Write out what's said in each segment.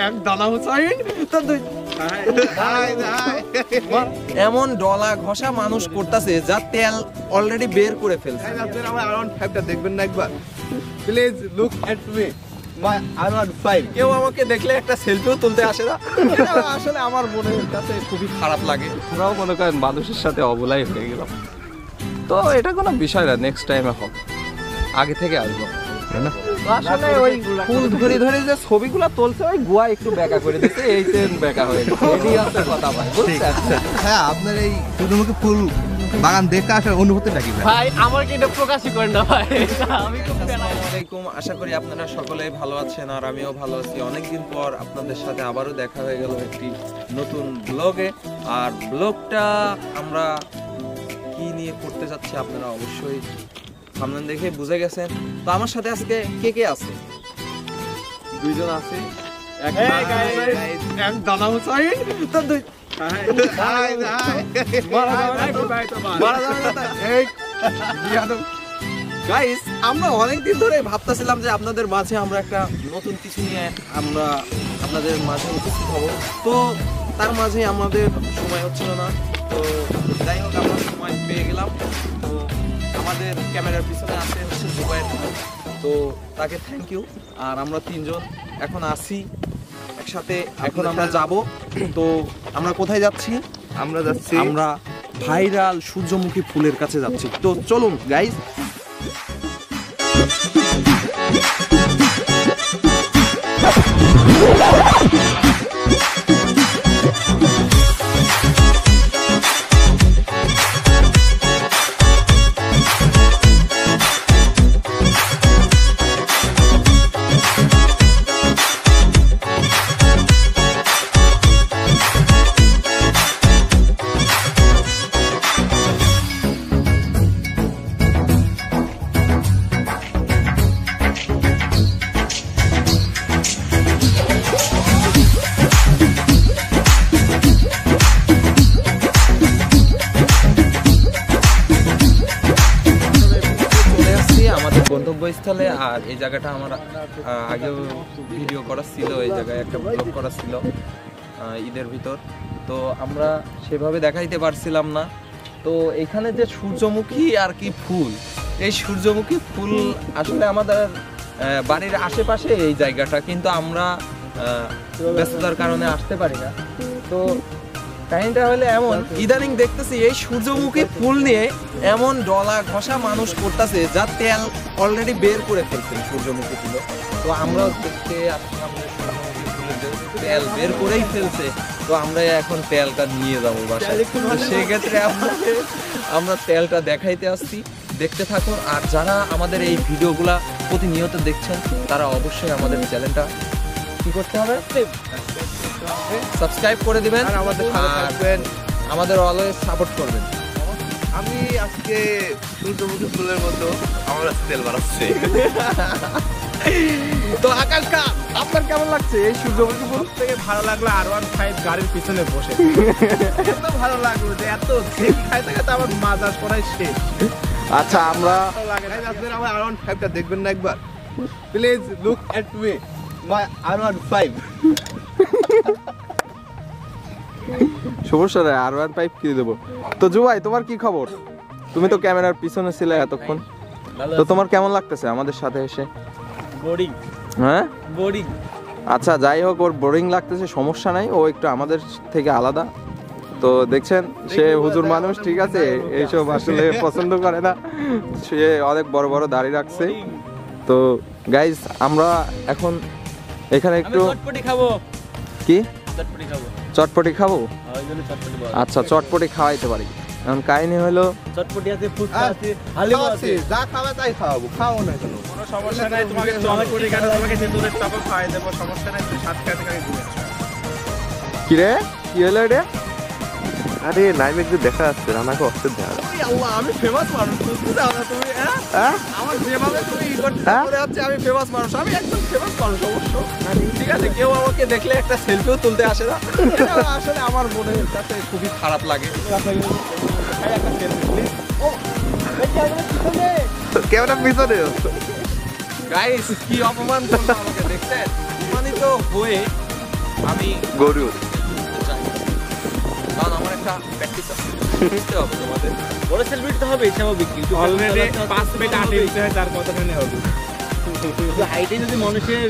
এক দানা হুসাইন তো এমন ডলা ঘষা মানুষ করতেছে যা তেল অলরেডি বের করে ফেলছে। আমার R15টা দেখবেন না একবার please look at me my R15। কেউ আমাকে দেখলে একটা সেলফিও তুলতে আসে না, এটা আসলে আমার মনের কাছে খুবই খারাপ লাগে। আমরাও মনে করেন মানুষের সাথে অবলাই হয়ে গেলাম, তো এটা কোনো বিষয় না, নেক্সট টাইম এখন আগে থেকে আসবো না। আসলে ওই ফুল ধরে ধরে যে ছবিগুলো তুলছে ওই গুয়া একটু বেকা করে দিচ্ছে, এই তেন বেকা হয়ে গেছে, এটাই হচ্ছে কথা ভাই, বুঝছেন? হ্যাঁ, আপনার এই সূর্যমুখী ফুল বাগান দেখে আসার অনুভূতিটা কি ভাই? আমার কি এটা প্রকাশই করেন না ভাই, আমি খুব আসসালামু আলাইকুম, আশা করি আপনারা সকলেই ভালো আছেন আর আমিও ভালো আছি। অনেকদিন পর আপনাদের সাথে আবারও দেখা হয়ে গেল একটি নতুন ব্লগে। আর ব্লগটা আমরা কি নিয়ে করতে যাচ্ছি আপনারা অবশ্যই সামনে দেখে বুঝে গেছেন। তো আমার সাথে আজকে কে কে আছে? দুইজন আছে, এক দানা হুসাইন তো গাইস, আমরা অনেকদিন ধরে ভাবতেছিলাম যে আপনাদের মাঝে আমরা একটা নতুন কিছু নিয়ে আমরা আপনাদের মাঝে উপস্থিত হব, তো তার মাঝে আমাদের সময় হচ্ছিল না। তো যাই হোক, আমরা সময় পেয়ে গেলাম। তো আমাদের ক্যামেরার পিছনে আছে হচ্ছে জুবাইর, তো তাকে থ্যাংক ইউ। আর আমরা তিনজন এখন আসি একসাথে, এখন আমরা যাব। তো আমরা কোথায় যাচ্ছি? আমরা ভাইরাল সূর্যমুখী ফুলের কাছে যাচ্ছি। তো চলুন গাইস। গন্তব্যস্থলে। আর এই জায়গাটা আমার আগেও ভিডিও করা ছিল, এই জায়গায় একটা ব্লগ করা ছিল ঈদের ভিতর, তো আমরা সেভাবে দেখাইতে পারছিলাম না। তো এখানে যে সূর্যমুখী আর কি ফুল, এই সূর্যমুখী ফুল আসলে আমাদের বাড়ির আশেপাশে এই জায়গাটা, কিন্তু আমরা ব্যস্ততার কারণে আসতে পারি না। তো কাহিনীটা হলে এমন, ইদানিং দেখতেছি এই সূর্যমুখী ফুল নিয়ে এমন ডলা ঘষা মানুষ করতেছে যা তেল অলরেডি বের করে ফেলছে সূর্যমুখী ফুল। তো আমরাও দেখতে আসলাম সূর্যমুখী ফুলের তেল বের করেই ফেলছে, তো আমরা এখন তেলটা নিয়ে যাবো বাসায়। সেক্ষেত্রে আমরা তেলটা দেখাইতে আসছি, দেখতে থাকুন। আর যারা আমাদের এই ভিডিওগুলা প্রতিনিয়ত দেখছেন তারা অবশ্যই আমাদের চ্যানেলটা কি করতে হবে, সাবস্ক্রাইব করে দিবেন, আমাদের অলওয়েজ সাপোর্ট করবেন। আমি আজকে সূর্যমুখী ফুলের মতো আমার তেল বানাচ্ছি। তো আকাশ কা, আপনার কেমন লাগছে এই সূর্যমুখী ফুল? থেকে ভালো লাগলো R15 গাড়ির পিছনে বসে, এত ভালো লাগলো যে এত খাইতে খাইতে আমার মাজাজ পড়াই শেষ। আচ্ছা, আমরা আপনারা আমার R15টা দেখবেন না একবার please look at me my R15। সমস্যা নাই, R15 কিনে দেবো। তো জুবাই, তোমার কি খবর? তুমি তো ক্যামেরার পিছনে ছিলে এতক্ষণ, তো তোমার কেমন লাগতেছে আমাদের সাথে এসে? বোরিং। হ্যাঁ, বোরিং। আচ্ছা, যাই হোক, ওর বোরিং লাগতেছে, সমস্যা নাই, ও একটু আমাদের থেকে আলাদা। তো দেখছেন, সে হুজুর মানুষ, ঠিক আছে, এইসব আসলে পছন্দ করে না, সে অনেক বড় বড় দাড়ি রাখছে। তো গাইজ, আমরা এখন এখানে একটু খাবো। কি চটপটি খাবো? চটপটি খাবো? আচ্ছা, চটপটি খাওয়াইতে পারি। এখন কাহিনী হলো, চটপটি আছে, ফুচকা আছে, হালিমা আছে, যা খাবে তাই খাওয়াবো, খাও না কেন, কোনো সমস্যা নাই। তোমাকে চটপটি কেন, তোমাকে তেঁতুলের চপও খাওয়াই দেবো, সমস্যা নাই। তুমি সাত খাইতে খাই ঘুরে আসো। কি রে, কি হলো এটা? আরে নাইমে একটু দেখা যাচ্ছে, রানাকে অস্থির দেখা যাচ্ছে। আল্লাহ, আমি ফেমাস মানুষ, বুঝতে দাও না তুমি? হ্যাঁ, আমার যেভাবে তুমি ই করতে মনে হচ্ছে আমি ফেমাস মানুষ, আমি একদম ফেমাস মানুষ অবশ্য, ঠিক আছে। কেউ আমাকে দেখলে একটা সেলফিও তুলতে আসে না, এটা আসলে আমার মনের কাছে খুবই খারাপ লাগে। একটা সেলফি প্লিজ। ও ক্যামেরা পিছনে গাইস, কি অপমান করলো আমাকে, দেখছেন? অপমানিত হয়ে আমি গরু চাই, কারণ আমার একটা প্র্যাকটিস আছে, বুঝতে হবে তোমাদের। বড় সেলিব্রিটি তো হবে স্বাভাবিক, কিন্তু অলরেডি 5 ফিট 8 ইঞ্চি হয়, তার কতখানি হবে? হাইটে যদি মানুষের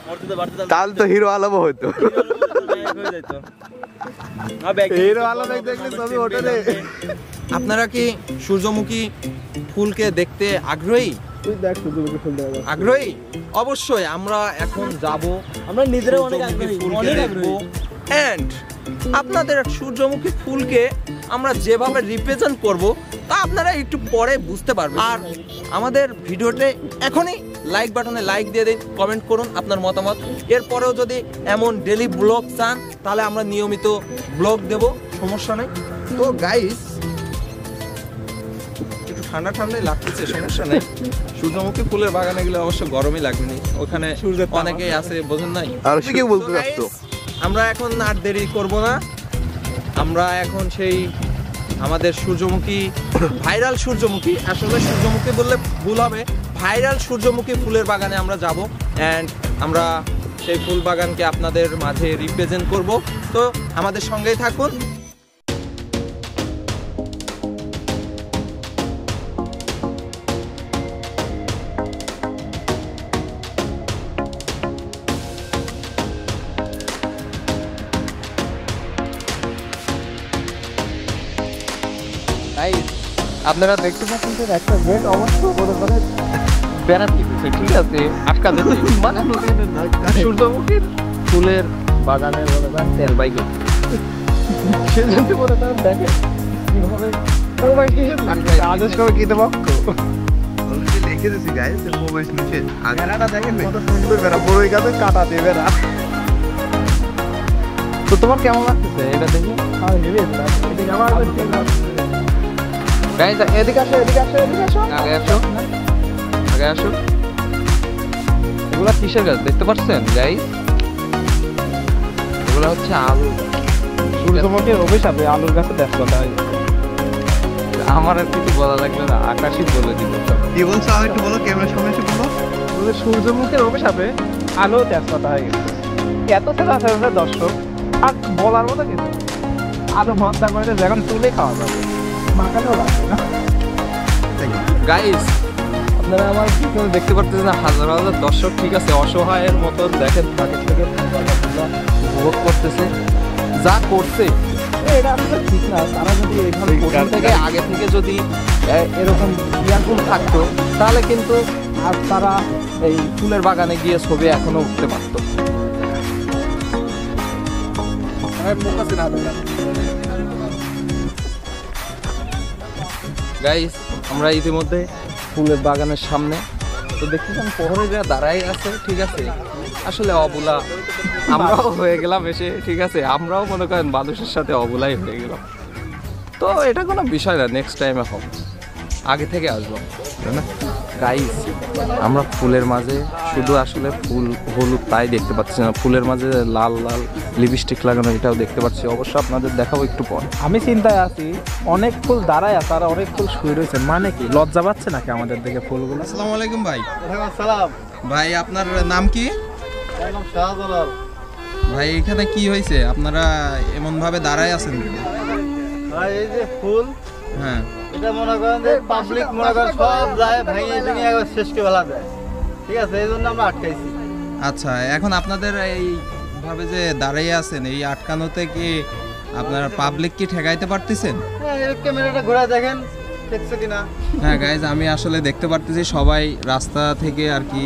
মর্যাদা বাড়তে তাহলে তো হিরো আলমও হতো। হয়ে যেত। হিরো আলম দেখলে ছবি ওঠে রে। আপনারা কি সূর্যমুখী ফুলকে দেখতে আগ্রহী? তুই দেখ সূর্যমুখী ফুল দেখা যাচ্ছে। আগ্রহী? অবশ্যই আমরা এখন যাব, আমরা নিজেরাও অনেক আগ্রহী, ফুলকে অনেক দেখবো আগ্রহী। এন্ড আপনাদের সূর্যমুখী ফুলকে আমরা যেভাবে রিপ্রেজেন্ট করব তা আপনারা একটু পরে বুঝতে পারবেন। আর আমাদের ভিডিওতে এখনই লাইক বাটনে লাইক দিয়ে দিন, কমেন্ট করুন আপনার মতামত। এরপরেও যদি এমন ডেলি ব্লগ চান তাহলে আমরা নিয়মিত ব্লগ দেব, সমস্যা নেই। তো গাইস একটু ঠান্ডা ঠান্ডাই লাগতেছে, সমস্যা নেই। সূর্যমুখী ফুলের বাগানে গেলে অবশ্য গরমই লাগবে না, ওখানে অনেকেই আছে, বোঝেন নাই। আর কি বলতে তো guys, চাচ্ছো? আমরা এখন আর দেরি করব না, আমরা এখন সেই আমাদের সূর্যমুখী ভাইরাল সূর্যমুখী, আসলে সূর্যমুখী বললে ভুল হবে, ভাইরাল সূর্যমুখী ফুলের বাগানে আমরা যাব এন্ড আমরা সেই ফুল বাগানকে আপনাদের মাঝে রিপ্রেজেন্ট করব। তো আমাদের সঙ্গেই থাকুন। আপনারা দেখতে পাচ্ছেন যে একটা গেট অবশ্য বলে করে বেড়াতে গেছে, ঠিক আছে, আটকা দিতে মানে সূর্যমুখীর ফুলের বাগানের বলে করেন তেল বাইক সেজন্য বলে করেন দেখে কিভাবে আদেশ করে কিনতে পারতো। অলরেডি লিখে দিছি গাইস, মোবাইল নিচে বেড়াটা দেখেন কত সুন্দর বেড়া, বড় গাছে কাটা দিয়ে বেড়া। তো তোমার কেমন লাগতেছে এটা দেখে? গাইস এদিকে আসো, এদিকে আসো, এদিকে আসো, আগে আসো, আগে আসো। এগুলা কিসের গাছ দেখতে পাচ্ছেন গাইস? এগুলা হচ্ছে আলু। সূর্যমুখীর অভিশাপে আলুর গাছে দেখ কথা হয়। আমার আর কিছু বলা লাগবে না, আকাশই বলে দিল সব। কি বলছো আর একটু বলো, ক্যামেরার সামনে এসে বলো। সূর্যমুখীর অভিশাপে আলো তেজ কথা হয়ে গেছে। এত ছেলে আছে দর্শক, আর বলার মতো কিছু আলু ভর্তা করে যখন তুলে খাওয়া যাবে, মাখালেও লাগবে না। গাইস আপনারা আমার পিছনে দেখতে পারতেছেন হাজার হাজার দর্শক, ঠিক আছে, অসহায়ের মতো দেখেন থাকে থেকে উপভোগ করতেছে যা করছে। এটা আসলে ঠিক না, তারা যদি এইভাবে প্রথম থেকে আগে থেকে যদি এরকম ইয়ারফোন থাকতো তাহলে কিন্তু আর তারা এই ফুলের বাগানে গিয়ে ছবি এখনো উঠতে পারত। গাইস আমরা ইতিমধ্যে ফুলের বাগানের সামনে, তো দেখতেছেন প্রহরীরা দাঁড়াই আছে, ঠিক আছে, আসলে অবুলা আমরাও হয়ে গেলাম এসে, ঠিক আছে, আমরাও মনে করেন মানুষের সাথে অবুলাই হয়ে গেলাম। তো এটা কোনো বিষয় না, নেক্সট টাইমে হবে, আগে থেকে আসবো, তাই না? গাইস আমরা ফুলের মাঝে শুধু আসলে ফুল হলুদ তাই দেখতে পাচ্ছি না, ফুলের মাঝে লাল লাল লিপস্টিক লাগানো এটাও দেখতে পাচ্ছি, অবশ্য আপনাদের দেখাবো একটু পর। আমি চিন্তায় আছি, অনেক ফুল দাঁড়ায় আছে আর অনেক ফুল শুয়ে রয়েছে, মানে কি লজ্জা পাচ্ছে নাকি আমাদের দেখে ফুলগুলো? আসসালামু আলাইকুম ভাই। সালাম ভাই আপনার নাম কি? শাহজালাল ভাই এখানে কি হয়েছে, আপনারা এমন ভাবে দাঁড়ায় আছেন? ভাই এই যে ফুল, হ্যাঁ এটা মনে করেন যে পাবলিক মনে করেন সব যায় ভেঙে ভেঙে একবার শেষকে বেলা যায়, ঠিক আছে, এই জন্য আমরা আটকাইছি। আচ্ছা, এখন আপনাদের এই ভাবে যে দাঁড়িয়ে আছেন, এই আটকানোতে কি আপনারা পাবলিক কি ঠেকাইতে পারতেছেন? হ্যাঁ, এই ক্যামেরাটা ঘোরা দেখেন দেখছো কিনা। হ্যাঁ গাইজ আমি আসলে দেখতে পারতেছি সবাই রাস্তা থেকে আর কি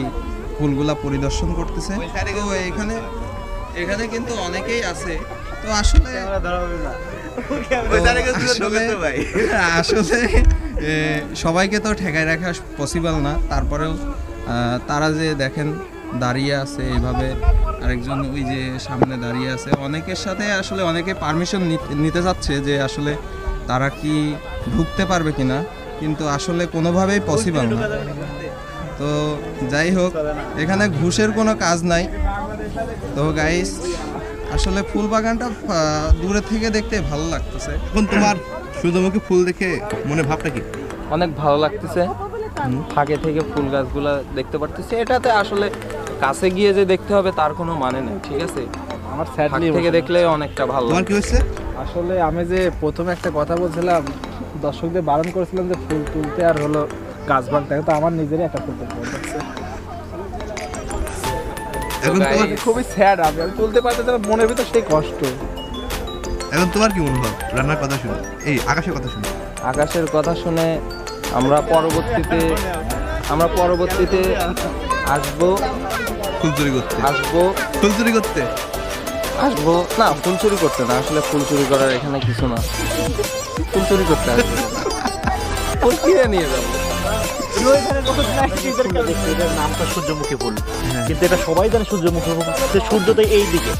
ফুলগুলা পরিদর্শন করতেছে। তো এখানে এখানে কিন্তু অনেকেই আছে, তো আসলে ক্যামেরা ধরা হবে না। আসলে সবাইকে তো ঠেকায় রাখা পসিবল না, তারপরেও তারা যে দেখেন দাঁড়িয়ে আছে এইভাবে, আরেকজন ওই যে সামনে দাঁড়িয়ে আছে, অনেকের সাথে আসলে অনেকে পারমিশন নিতে যাচ্ছে যে আসলে তারা কি ঢুকতে পারবে কিনা, কিন্তু আসলে কোনোভাবেই পসিবল না। তো যাই হোক, এখানে ঘুষের কোনো কাজ নাই। তো গাইস আসলে ফুল বাগানটা দূরে থেকে দেখতে ভালো লাগতেছে। এখন তোমার সূর্যমুখী ফুল দেখে মনে ভাবটা কি? অনেক ভালো লাগতেছে, ফাঁকে থেকে ফুল গাছগুলা দেখতে পারতেছি, এটাতে আসলে কাছে গিয়ে যে দেখতে হবে তার কোনো মানে নেই, ঠিক আছে? আমার ফাঁক স্যাডলি থেকে দেখলে অনেকটা ভালো তোমার লাগে। কি হয়েছে? আসলে আমি যে প্রথমে একটা কথা বলছিলাম, দর্শকদের বারণ করেছিলাম যে ফুল তুলতে আর হলো গাছ ভাঙতে, তো আমার নিজেরই একটা ফুল তুলতে হচ্ছে। এখন guys, তোমার খুবই স্যাড, আমি তুলতে পারতে মনের ভিতর সেই কষ্ট। এখন তোমার কি অনুভব রান্নার কথা শুনে, এই আকাশের কথা শুনে? আকাশের কথা শুনে আমরা পরবর্তীতে আসবো ফুল চুরি করতে? ফুল চুরি করতে? না, ফুল চুরি করতে না, আসলে ফুল চুরি করার এখানে কিছু না, ফুল চুরি করতে আসবো না। ফুল কিনে নিয়ে যাবো। এটার নামটা সূর্যমুখী ফুল, কিন্তু এটা সবাই জানে সূর্যমুখী ফুল, সূর্য তো এই দিকে,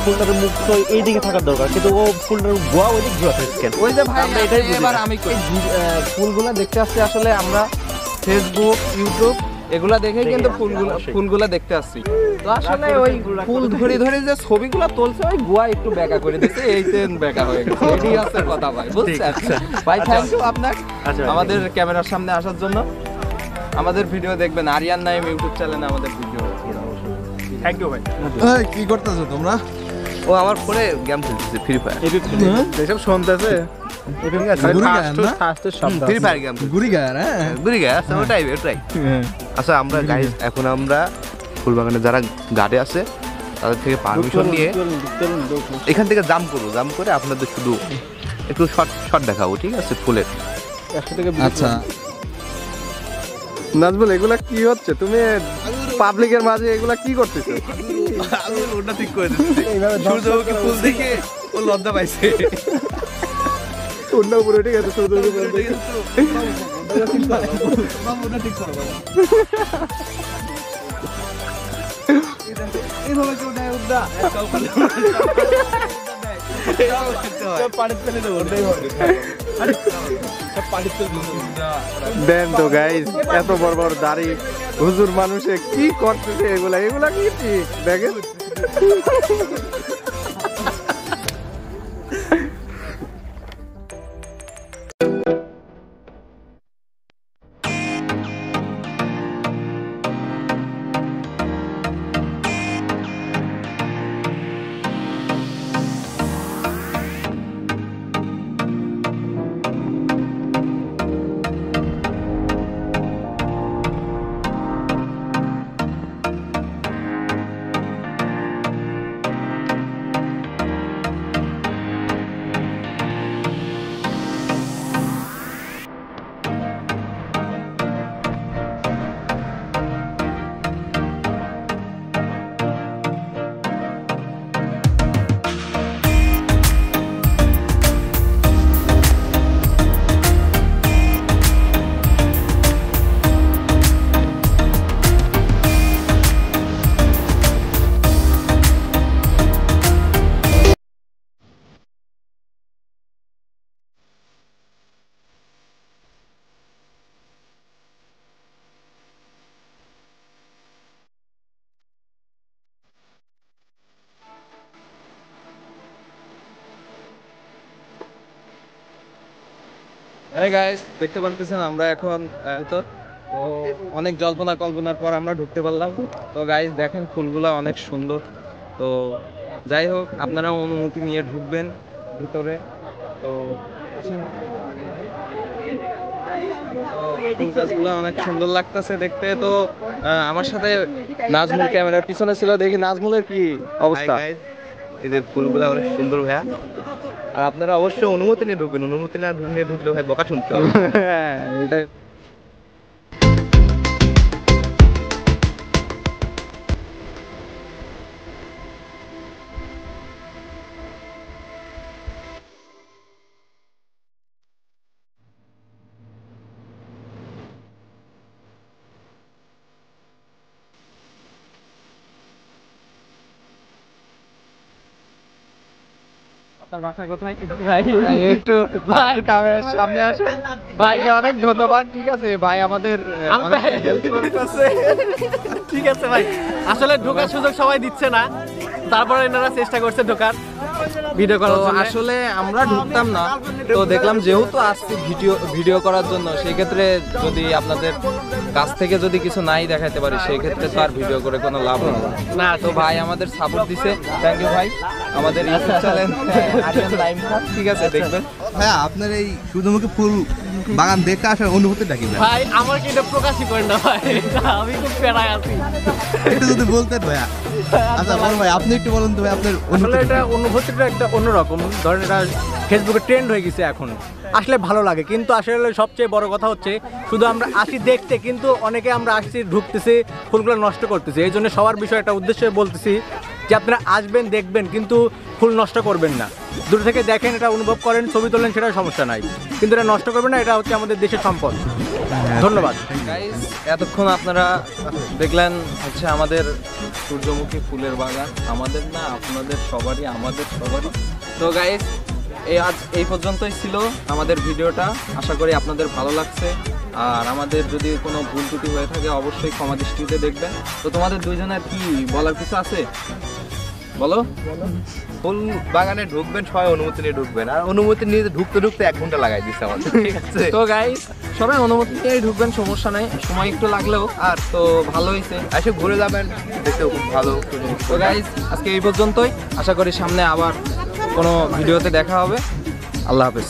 ফুলটার মুখ তো এই দিকে থাকার দরকার, কিন্তু ও ফুলটার গোয়া ওই দিক ঘুরে কেন? ওই যে ভাই, আমরা এটাই বুঝি এবার না। আমি ফুলগুলো দেখতে আসছি, আসলে আমরা ফেসবুক, ইউটিউব এগুলা দেখেই কিন্তু ফুলগুলা দেখতে আসছি। তো আসলে ওই ফুল ধরে ধরে যে ছবিগুলো তুলছে, ওই গোয়া একটু বেকা করে দিচ্ছে, এই তেন বেকা হয়ে গেছে। এটাই হচ্ছে কথা ভাই, বুঝছেন? ভাই থ্যাংক ইউ আপনার আমাদের ক্যামেরার সামনে আসার জন্য। আমাদের ভিডিও দেখবেন, আরিয়ান নাইম ইউটিউব চ্যানেলে আমাদের ভিডিও। থ্যাংক ইউ ভাই। এই, কি করতেছো তোমরা? ও আমার ফোনে গেম খেলতেছে, ফ্রি ফায়ার। যেসব শুনতেছে গুড়ি গান না? ফ্রি ফায়ার গেম গুড়ি গান, হ্যাঁ। ঘুরে গেছে, ওটাই ওটাই। আচ্ছা আমরা গাইস, এখন আমরা ফুলবাগানে যারা গাড়ি আছে তাদের থেকে পারমিশন নিয়ে এখান থেকে জাম্প করবো, জাম্প করে আপনাদের শুধু একটু শর্ট দেখাবো, ঠিক আছে? ফুলের। আচ্ছা, নাজমুল, এগুলা কি হচ্ছে? তুমি পাবলিকের মাঝে এগুলা কি করতেছো? আমি ওটা ঠিক করে দিচ্ছি। সূর্যমুখী ফুল দেখে ও লজ্জা পাইছে। অন্য উপরে ঠিক আছে, দেন তো গাইস, এত বড় বড় দাড়ি হুজুর মানুষে কি করতেছে? এগুলা এগুলা কি ঠিক দেখেন। এই গাইস, দেখতে পাচ্ছেন আমরা এখন তো অনেক জল্পনা কল্পনার পর আমরা ঢুকতে পারলাম। তো গাইস দেখেন, ফুলগুলা অনেক সুন্দর। তো যাই হোক, আপনারা অনুমতি নিয়ে ঢুকবেন ভিতরে। তো ফুল গাছগুলো অনেক সুন্দর লাগতেছে দেখতে। তো আমার সাথে নাজমুল ক্যামেরার পিছনে ছিল, দেখি নাজমুলের কি অবস্থা। এদের ফুলগুলো অনেক সুন্দর ভাইয়া, আর আপনারা অবশ্যই অনুমতি নিয়ে ঢুকবেন। অনুমতি না নিয়ে ঢুকলে ভাই বকা শুনতে হবে। হ্যাঁ, এটা একটু ভাই ক্যামেরার সামনে আসে। ভাইকে অনেক ধন্যবাদ, ঠিক আছে? ভাই আমাদের হেল্প করতেছে। ঠিক আছে ভাই, আসলে ঢোকার সুযোগ সবাই দিচ্ছে না, তারপরে এনারা চেষ্টা করছে ঢোকার। ভিডিও তো আসলে আমরা ঢুকতাম না, তো দেখলাম যেহেতু আসছি ভিডিও করার জন্য, সেই ক্ষেত্রে যদি আপনাদের কাছ থেকে যদি কিছু নাই দেখাতে পারি, সেই ক্ষেত্রে তো আর ভিডিও করে কোনো লাভ হবে না। তো ভাই আমাদের সাপোর্ট দিছে, থ্যাংক ইউ ভাই। আমাদের ইউটিউব চ্যানেল আরিয়ান লাইম খান, ঠিক আছে দেখবেন। ভাইয়া আপনার এই সূর্যমুখী ফুল বাগান দেখে আসার অনুভূতিটা কি? ভাই আমার কি এটা প্রকাশই করেন না ভাই, আমি খুব প্যারায় আছি। একটু যদি বলতেন ভাইয়া। আচ্ছা বল ভাই, আপনি একটু বলুন তো ভাই আপনার আসলে অনুভূতি। এটা অনুভূতিটা একটা অন্যরকম, ধরেন এটা ফেসবুকে ট্রেন্ড হয়ে গেছে এখন, আসলে ভালো লাগে। কিন্তু আসলে সবচেয়ে বড় কথা হচ্ছে শুধু আমরা আসি দেখতে, কিন্তু অনেকে আমরা আসছি ঢুকতেছি ফুলগুলো নষ্ট করতেছি। এই জন্য সবার বিষয় একটা উদ্দেশ্যে বলতেছি যে আপনারা আসবেন দেখবেন, কিন্তু ফুল নষ্ট করবেন না। দূর থেকে দেখেন, এটা অনুভব করেন, ছবি তোলেন, সেটা সমস্যা নাই, কিন্তু এটা নষ্ট করবেন না। এটা হচ্ছে আমাদের দেশের সম্পদ। ধন্যবাদ গাইস, এতক্ষণ আপনারা দেখলেন হচ্ছে আমাদের সূর্যমুখী ফুলের বাগান, আমাদের না আপনাদের সবারই, আমাদের সবারই। তো গাইস, আজ এই পর্যন্তই ছিল আমাদের ভিডিওটা। আশা করি আপনাদের ভালো লাগছে, আর আমাদের যদি কোনো ভুল ত্রুটি হয়ে থাকে অবশ্যই ক্ষমা দৃষ্টিতে দেখবেন। তো তোমাদের দুইজনের কি বলার কিছু আছে বলো? ফুল বাগানে ঢুকবেন, সবাই অনুমতি নিয়ে ঢুকবেন, আর অনুমতি নিয়ে ঢুকতে ঢুকতে 1 ঘন্টা লাগাই দিচ্ছে আমাদের, ঠিক আছে? তো গাইস, সবাই অনুমতি নিয়েই ঢুকবেন, সমস্যা নাই, সময় একটু লাগলেও। আর তো ভালো হয়েছে, এসে ঘুরে যাবেন, দেখতেও খুব ভালো। তো গাইস, আজকে এই পর্যন্তই। আশা করি সামনে আবার কোনো ভিডিওতে দেখা হবে। আল্লাহ হাফেজ।